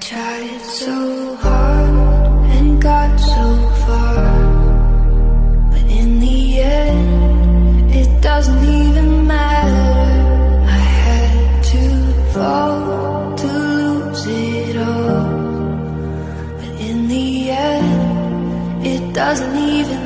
tried so hard and got so far, but in the end it doesn't even matter. I had to fall to lose it all, but in the end it doesn't even